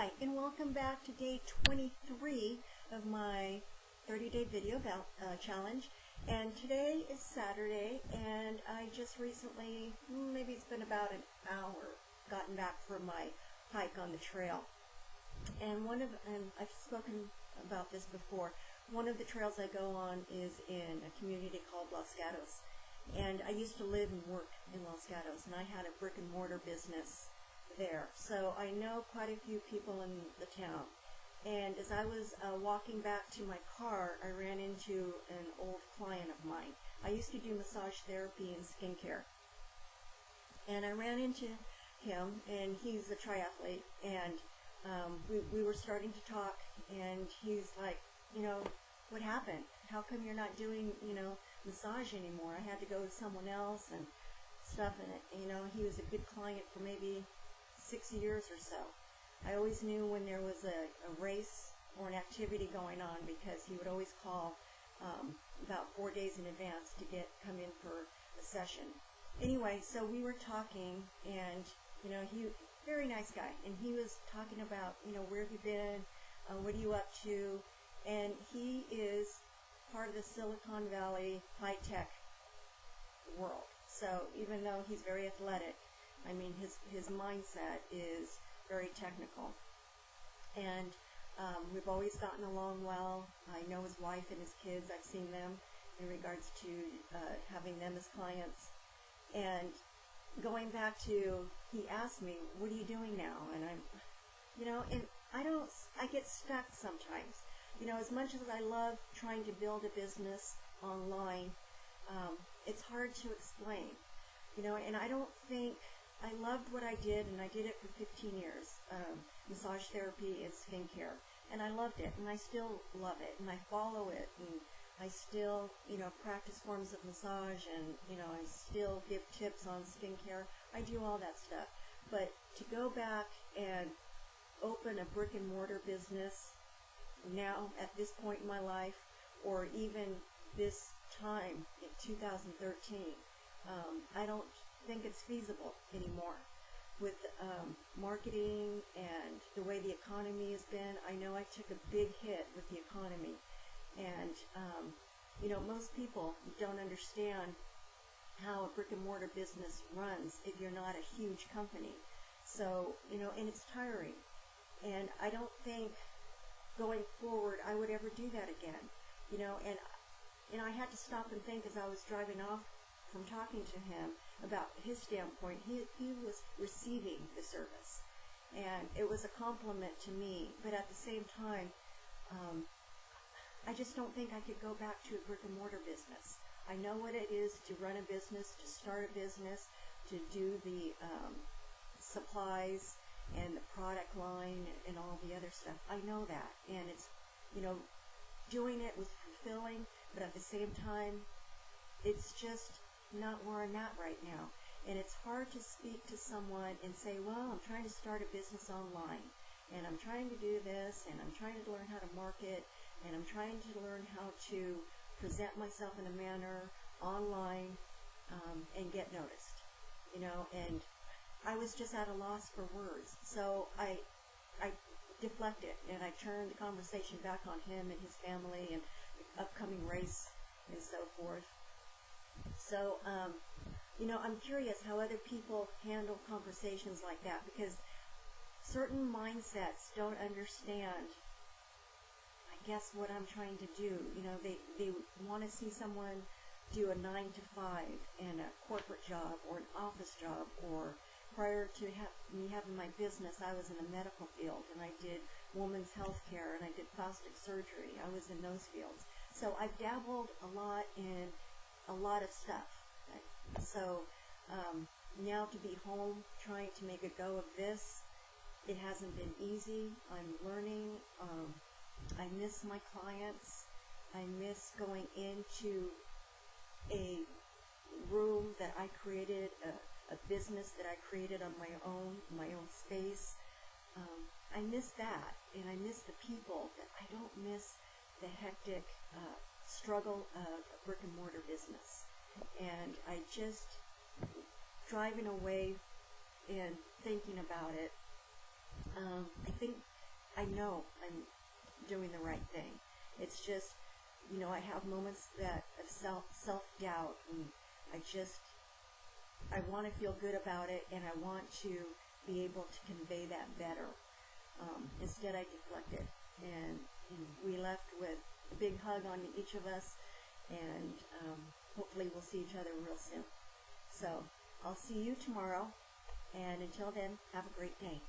Hi, and welcome back to day 23 of my 30-day video challenge. And today is Saturday, and I just recently, maybe it's been about an hour, gotten back from my hike on the trail. And I've spoken about this before, one of the trails I go on is in a community called Los Gatos. And I used to live and work in Los Gatos, and I had a brick and mortar business there. So I know quite a few people in the town. And as I was walking back to my car, I ran into an old client of mine. I used to do massage therapy and skincare. And I ran into him, and he's a triathlete, and we were starting to talk, and he's like, what happened? How come you're not doing, massage anymore? I had to go with someone else and stuff, and he was a good client for maybe 6 years or so. I always knew when there was a race or an activity going on because he would always call about 4 days in advance to come in for a session. Anyway, so we were talking, and he very nice guy, and he was talking about where have you been, what are you up to, and he is part of the Silicon Valley high-tech world. So even though he's very athletic, I mean, his mindset is very technical. And we've always gotten along well. I know his wife and his kids. I've seen them in regards to having them as clients. And going back to, he asked me, what are you doing now? And and I get stuck sometimes. As much as I love trying to build a business online, it's hard to explain. And I don't think, I loved what I did, and I did it for 15 years, massage therapy and skincare, and I loved it, and I still love it, and I follow it, and I still, practice forms of massage, and, I still give tips on skincare. I do all that stuff. But to go back and open a brick and mortar business now at this point in my life, or even this time in 2013, I don't think it's feasible anymore. With marketing and the way the economy has been, I know I took a big hit with the economy. And, most people don't understand how a brick and mortar business runs if you're not a huge company. So, and it's tiring. And I don't think going forward I would ever do that again. And I had to stop and think as I was driving off from talking to him about his standpoint. He was receiving the service, and it was a compliment to me, but at the same time, I just don't think I could go back to a brick and mortar business. I know what it is to run a business, to start a business, to do the supplies and the product line and all the other stuff. I know that, and it's, doing it was fulfilling, but at the same time, it's just not where I'm at right now. And it's hard to speak to someone and say, well, I'm trying to start a business online, and I'm trying to do this, and I'm trying to learn how to market, and I'm trying to learn how to present myself in a manner online and get noticed, and I was just at a loss for words. So I deflected, and I turned the conversation back on him and his family and the upcoming race and so forth. So, I'm curious how other people handle conversations like that, because certain mindsets don't understand, I guess, what I'm trying to do. They want to see someone do a 9 to 5 in a corporate job or an office job, or prior to me having my business, I was in the medical field, and I did women's health care, and I did plastic surgery. I was in those fields. So I've dabbled a lot in a lot of stuff. So now to be home trying to make a go of this, it hasn't been easy. I'm learning. I miss my clients. I miss going into a room that I created, a business that I created on my own space. I miss that, and I miss the people, but I don't miss the hectic struggle of a brick and mortar business. And I just, driving away and thinking about it, I think I know I'm doing the right thing. It's just, you know, I have moments of self-doubt, and I want to feel good about it, and I want to be able to convey that better. Instead, I deflected, and we left with a big hug on each of us, and hopefully we'll see each other real soon. So I'll see you tomorrow, and until then, have a great day.